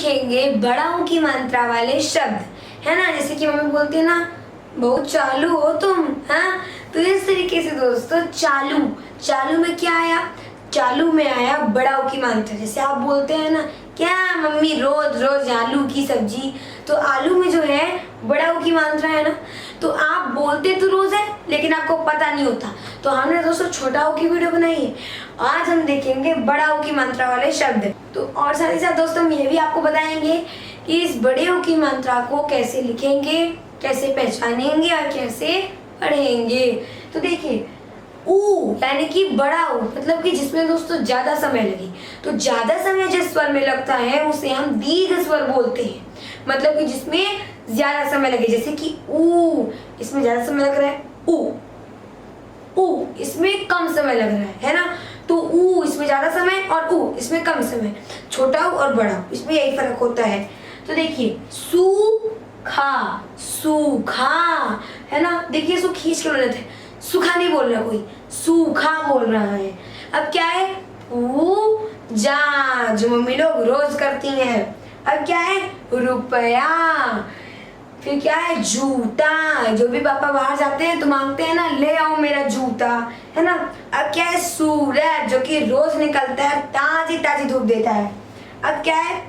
लिखेंगे बड़ाओं की मात्रा वाले शब्द, है ना। जैसे कि मम्मी बोलती है ना, बहुत चालू हो तुम, हाँ। तो इस तरीके से दोस्तों चालू, चालू में क्या आया, चालू में आया बड़ाओं की मात्रा। जैसे आप बोलते हैं ना, क्या मम्मी रोज रोज आलू की सब्जी, तो आलू में जो है बड़ाओं की मात्रा है ना। तो आप बोलते तो रोज है लेकिन आपको पता नहीं होता। तो हमने दोस्तों छोटाओं की वीडियो बनाई है, आज हम देखेंगे बड़ाओं की मात्रा वाले शब्द। तो और साथ ही साथ दोस्तों हम ये भी आपको बताएंगे कि इस बड़ेओं की मात्रा को कैसे लिखेंगे, कैसे पहचानेंगे और कैसे पढ़ेंगे। तो देखिए, ऊ यानी कि बड़ा ऊ, मतलब कि जिसमें दोस्तों ज्यादा समय लगे। तो ज्यादा समय जिस स्वर में लगता है उसे हम दीर्घ स्वर बोलते हैं, मतलब कि जिसमें ज्यादा समय लगे। जैसे कि ऊ, इसमें ज्यादा समय लग रहा है, ऊ। ऊ इसमें कम समय लग रहा है ना। तो ऊ इसमें ज्यादा समय और ऊ इसमें कम समय, छोटा ऊ और बड़ा ऊ, इसमें यही फर्क होता है। तो देखिए, सूखा, सूखा, है ना। देखिए इसको खींच के बोल रहे थे, सूखा नहीं बोल रहा कोई, सूखा बोल रहा है। अब क्या है, पूजा, जो मम्मी लोग रोज करती हैं। अब क्या है, रुपया। फिर क्या है, जूता, जो भी पापा बाहर जाते हैं तो मांगते हैं ना, ले आओ मेरा जूता, है ना। अब क्या है, सूरज, जो कि रोज निकलता है, ताजी ताजी धूप देता है। अब क्या है,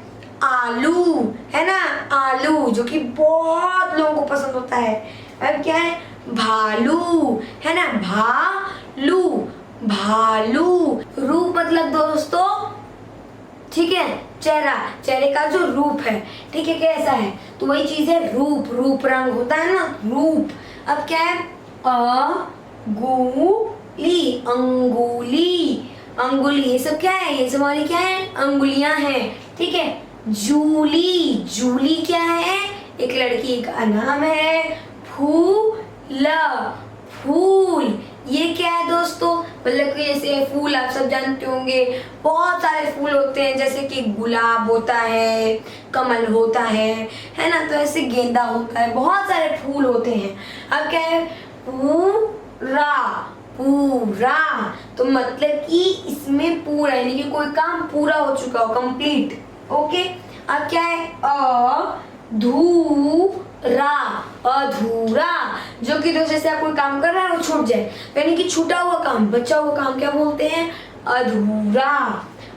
आलू, है ना, आलू, जो कि बहुत लोगों को पसंद होता है। अब क्या है, भालू, है ना, भालू, भालू। रूप मतलब दोस्तों, ठीक है, चेहरा, चेहरे का जो रूप है, ठीक है, कैसा है, तो वही चीज है रूप, रूप रंग होता है ना, रूप। अब क्या है, अंगुली, अंगुली, अंगुली, ये सब क्या है, ये सब हमारी क्या है, अंगुलियां हैं, ठीक है। जूली, जूली क्या है, एक लड़की का नाम है। फूल, फूल, ये क्या है दोस्तों, मतलब कि जैसे फूल आप सब जानते होंगे, बहुत सारे फूल होते हैं, जैसे कि गुलाब होता है, कमल होता है ना। तो ऐसे गेंदा होता है, बहुत सारे फूल होते हैं। अब क्या है, पूरा, पूरा, तो मतलब कि इसमें पूरा यानी कि कोई काम पूरा हो चुका हो, कंप्लीट, ओके। अब क्या है, अधूरा, अधूरा, जो कि दोस्त जैसे आप कोई काम कर रहे हैं वो छूट जाए, यानी कि छूटा हुआ काम, बचा हुआ काम क्या बोलते हैं, अधूरा।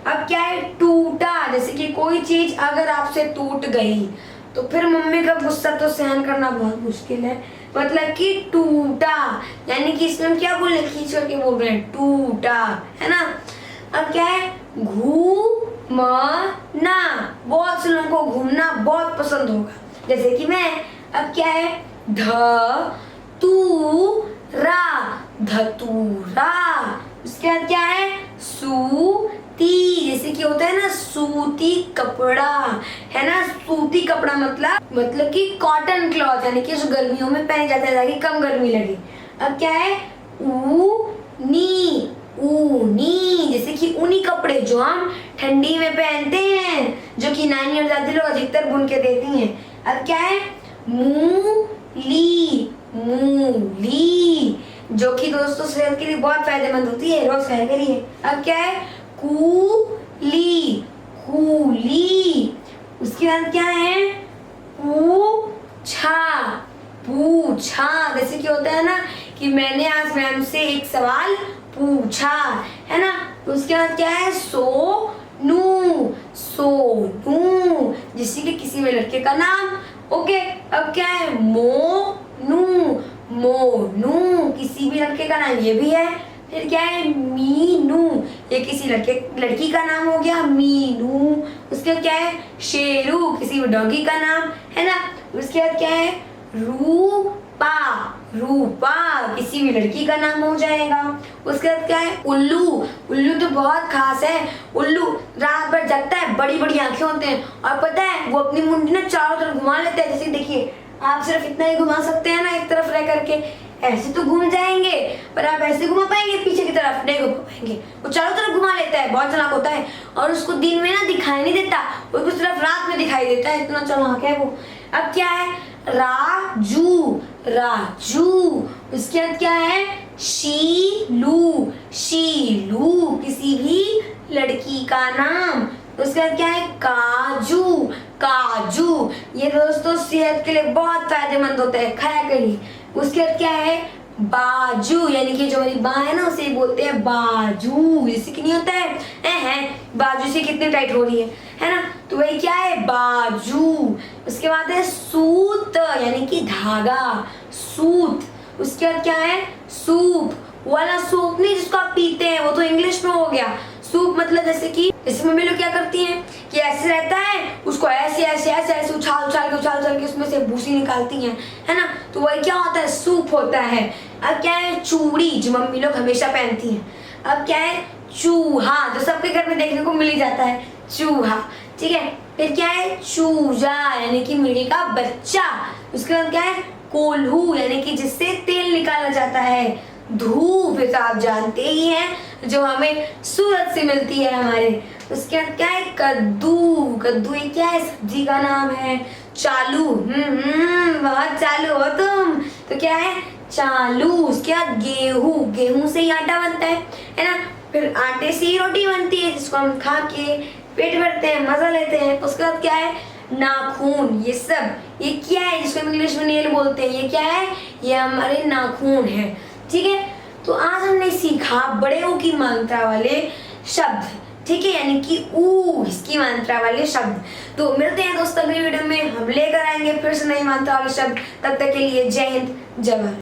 अब क्या है, टूटा, जैसे कि कोई चीज अगर आपसे टूट गई तो फिर मम्मी का गुस्सा तो सहन करना बहुत मुश्किल है, मतलब कि टूटा, यानी कि इसमें हम क्या बोल रहे हैं, खींच करके बोल रहे हैं, टूटा, है ना। अब क्या है, घूमना, बहुत से लोगों को घूमना बहुत पसंद होगा, जैसे कि मैं। अब क्या है, धतूरा, धतूरा। उसके बाद क्या है, सूती, जैसे कि होता है ना सूती कपड़ा, है ना। सूती कपड़ा मतलब कि कॉटन क्लॉथ, यानी कि जो गर्मियों में पहने जाता है ताकि कम गर्मी लगे। अब क्या है, ऊनी, ऊनी, जैसे कि ऊनी कपड़े जो हम ठंडी में पहनते हैं, जो कि नानी और दादी लोग अधिकतर बुन के देती हैं। अब क्या है, मूली, मूली, जो कि दोस्तों सेहत के लिए बहुत फायदेमंद होती है, रोज खाया करिए। अब क्या है, कूली, कूली। उसके बाद क्या है, पूछा, पूछा, जैसे कि होता है ना कि मैंने आज मैम से एक सवाल पूछा, है ना। उसके बाद क्या है, सोनू, सोनू, जैसे कि किसी भी लड़के का नाम, ओके। अब क्या है, मोनू, मोनू, किसी भी लड़के का नाम, ये भी है। फिर क्या है, मीनू, ये किसी लड़की का नाम हो गया, मीनू। उसके बाद क्या है, शेरू, किसी डॉगी का नाम, है ना। उसके बाद क्या है, रूपा, रूपा, किसी भी लड़की का नाम हो जाएगा। उसके बाद क्या है, उल्लू, उल्लू तो बहुत खास है। उल्लू रात भर जगता है, बड़ी बड़ी आंखें होते हैं, और पता है वो अपनी मुंडी ना चारों तरफ घुमा लेते हैं। जैसे देखिए, आप सिर्फ इतना ही घुमा सकते हैं ना एक तरफ रह करके, ऐसे तो घूम जाएंगे, पर आप ऐसे घुमा पाएंगे पीछे की तरफ, नहीं घुमा पाएंगे। वो चारों तरफ घुमा लेता है, बहुत चालाक होता है, और उसको दिन में ना दिखाई नहीं देता, वो सिर्फ रात में दिखाई देता है, इतना चालाक है वो। अब क्या है, राजू, राजू। उसके बाद क्या है, शीलू, शीलू, किसी भी लड़की का नाम। उसके बाद क्या है काजू, काजू ये दोस्तों सेहत के लिए बहुत फायदेमंद होता है, खाया करिए। उसके बाद क्या है बाजू, यानी कि जो हमारी बाँ है ना उसे बोलते हैं बाजू। इससे कि नहीं होता है बाजू से कितनी टाइट हो रही है ना, तो वही क्या है बाजू। उसके बाद है सूत, यानी कि धागा, सूत। उसके बाद क्या है सूप, वाला सूप नहीं जिसको आप पीते हैं, वो तो इंग्लिश में हो गया। सूप मतलब जैसे मम्मी लोग क्या करती हैं कि ऐसे रहता है, उसको ऐसे ऐसे ऐसे ऐसे उछाल के उसमें से भूसी निकालती हैं, है ना, तो वही क्या होता है सूप होता है। अब क्या है चूड़ी, जो मम्मी लोग हमेशा पहनती हैं। अब क्या है चूहा, जो सबके घर में देखने को मिल ही जाता है, चूहा, ठीक है। फिर क्या है चूजा, यानी कि मुर्गे का बच्चा। उसके बाद क्या है कोल्हू, यानी कि जिससे तेल निकाला जाता है। धूप तो आप जानते ही हैं जो हमें सूरज से मिलती है हमारे। उसके बाद क्या है कद्दू, कद्दू ये क्या है सब्जी का नाम है। चालू, बहुत चालू हो तुम, तो क्या है चालू। उसके बाद गेहूं, गेहूं से ही आटा बनता है ना, फिर आटे से ही रोटी बनती है जिसको हम खा के पेट भरते हैं, मजा लेते हैं। उसके बाद क्या है नाखून, ये सब ये क्या है जिसको इंग्लिश में नेल बोलते हैं, ये क्या है ये हमारे नाखून है, ठीक है। तो आज हमने सीखा बड़े ऊ की मात्रा वाले शब्द, ठीक है, यानी कि ऊ इसकी मात्रा वाले शब्द। तो मिलते हैं दोस्तों अगली वीडियो में, हम लेकर आएंगे फिर से नई मात्रा वाले शब्द। तब तक के लिए जय हिंद जय भारत।